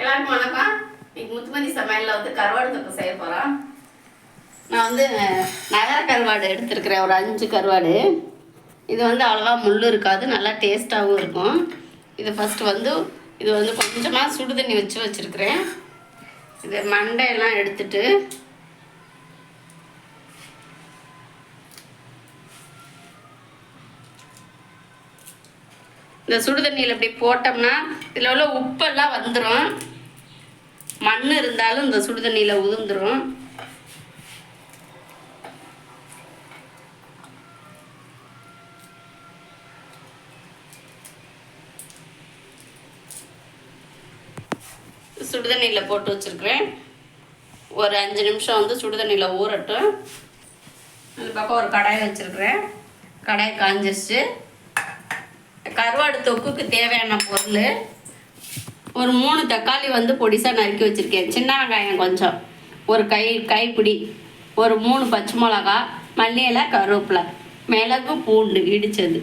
எல்லாருக்கும் வணக்கம். இன்னைக்கு முத்துமதி சமையலில் வந்து கருவாடு தொக்கு செய்ய போகிறோம். நான் வந்து நகர கருவாடு எடுத்துருக்கிறேன், ஒரு 5 கருவாடு. இது வந்து அவ்வளோவா முள் இருக்காது, நல்லா டேஸ்ட்டாகவும் இருக்கும். இது ஃபஸ்ட்டு வந்து இது வந்து கொஞ்சமாக சுடு தண்ணி வச்சுருக்கிறேன். இது மண்டையெல்லாம் எடுத்துட்டு இந்த சுடு தண்ணியில் இப்படி போட்டோம்னா இதில் உள்ள உப்பெல்லாம் வந்துடும். மண் இருந்தாலும் இந்த சுடு தண்ணியில் உதிர்ந்துடும். சுடு தண்ணியில் போட்டு வச்சுருக்கிறேன். ஒரு 5 நிமிஷம் வந்து சுடு தண்ணியில் ஊறட்டும். அந்த பக்கம் ஒரு கடாயை வச்சுருக்கிறேன். கடாயை காஞ்சிருச்சு. கருவாடு தொக்குக்கு தேவையான பொருள் ஒரு 3 தக்காளி வந்து பொடிசாக நறுக்கி வச்சுருக்கேன். சின்ன வெங்காயம் கொஞ்சம், ஒரு கைப்பிடி, ஒரு 3 பச்சை மிளகா, மல்லி இலை, கருவேப்பிலை, மிளகு, பூண்டு இடித்தது,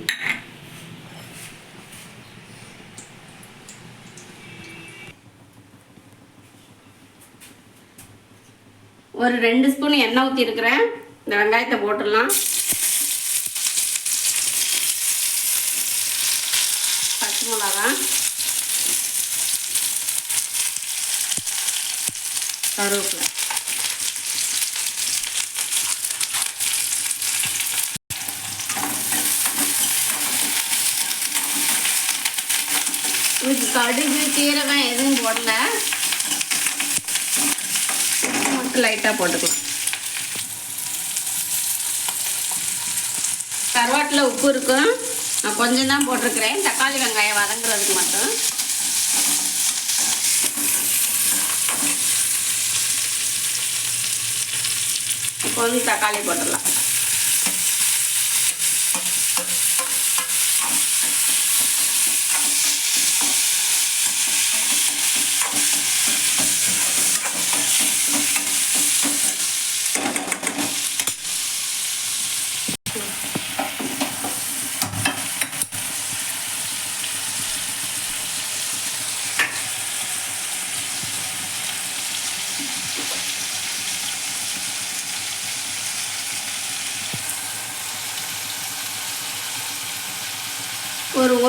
ஒரு 2 ஸ்பூன் எண்ணெய் ஊற்றிருக்கிறேன். இந்த வெங்காயத்தை போட்டுடலாம். பச்சை மிளகா, கருவேப்பிலை, இதுக்கு கடுகு சீரகம் எதுவும் போடல, மட்டும் லைட்டாக போட்டுக்கலாம். கருவாட்டில் உப்பு இருக்கும், நான் கொஞ்சம் தான் போட்டிருக்கிறேன். தக்காளி வெங்காயம் வதங்குறதுக்கு மட்டும். இப்போ வந்து தக்காளி போட்டுடலாம்.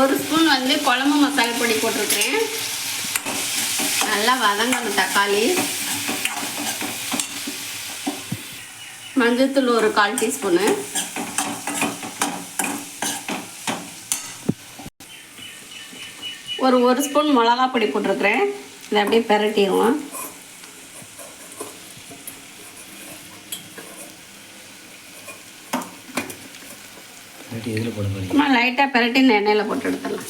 ஒரு ஸ்பூன் வந்து குழம்பு மசாலா பொடி போட்டிருக்கிறேன். நல்லா வதங்கணும் தக்காளி. மஞ்சள்தூள் ஒரு 1/4 டீஸ்பூனு, ஒரு ஸ்பூன் மிளகா பொடி போட்டிருக்கிறேன். இதை அப்படியே பிரட்டிடுவோம். லைட்டாக பிரட்டி இந்த எண்ணெயில் போட்டு எடுத்துடலாம்.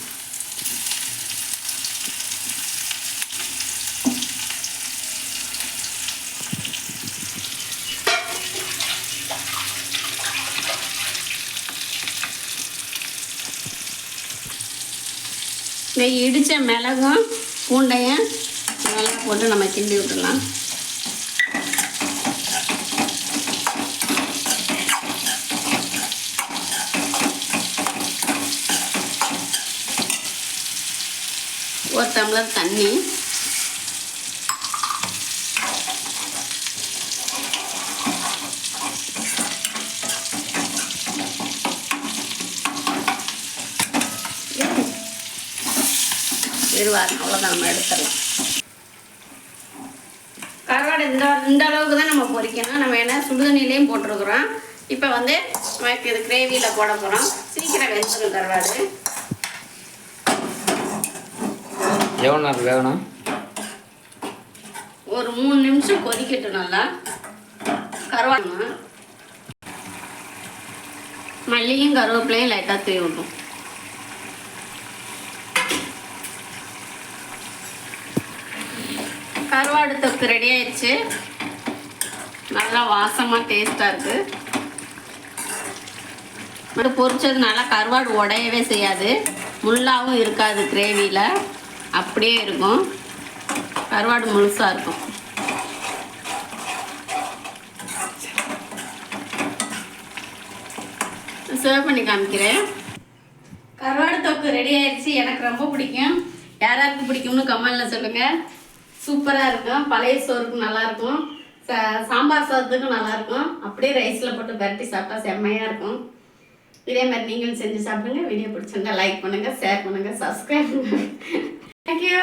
இந்த இடித்த மிளகும் பூண்டையும் நல்லா போட்டு நம்ம கிண்டி விட்டுடலாம். ஒரு டம்ளர் தண்ணி, அவ்வளோதான், நம்ம எடுத்துடலாம். கருவாடு இந்த அளவுக்கு தான் நம்ம பொரிக்கணும். நம்ம என்ன சுடுதண்ணிலையும் போட்டிருக்கிறோம். இப்போ வந்து நமக்கு இது கிரேவியில் போட போகிறோம். சீக்கிரம் வெந்துடும் கருவாடு. எவ்வளோ நேரம் வேகணும்? ஒரு 3 நிமிஷம் கொதிக்கட்டும். நல்லா கருவாடு மல்லியும் கருவேப்பிலையும் லைட்டாக தூவி விடும். கருவாடு தொக்கு ரெடி ஆயிடுச்சு. நல்லா வாசமாக டேஸ்ட்டாக இருக்குது. மட்டும் பொரிச்சதுனால கருவாடு உடையவே செய்யாது, முள்ளாகவும் இருக்காது. கிரேவியில் அப்படியே இருக்கும், கருவாடு முழுசாக இருக்கும். சர்வ் பண்ணி காமிக்கிறேன். கருவாடு தொக்கு ரெடி ஆயிடுச்சு. எனக்கு ரொம்ப பிடிக்கும். யாராருக்கு பிடிக்கும்னு கமெண்ட்ல சொல்லுங்கள். சூப்பராக இருக்கும். பழைய சோறுக்கு நல்லாயிருக்கும், சாம்பார் சாதத்துக்கும் நல்லாயிருக்கும். அப்படியே ரைஸில் போட்டு பரட்டி சாப்பிட்டா செம்மையாக இருக்கும். இதே மாதிரி நீங்களும் செஞ்சு சாப்பிடுங்க. வீடியோ பிடிச்சிருந்தா லைக் பண்ணுங்கள், ஷேர் பண்ணுங்கள், சப்ஸ்கிரைப் பண்ணுங்கள். தேங்க்யூ.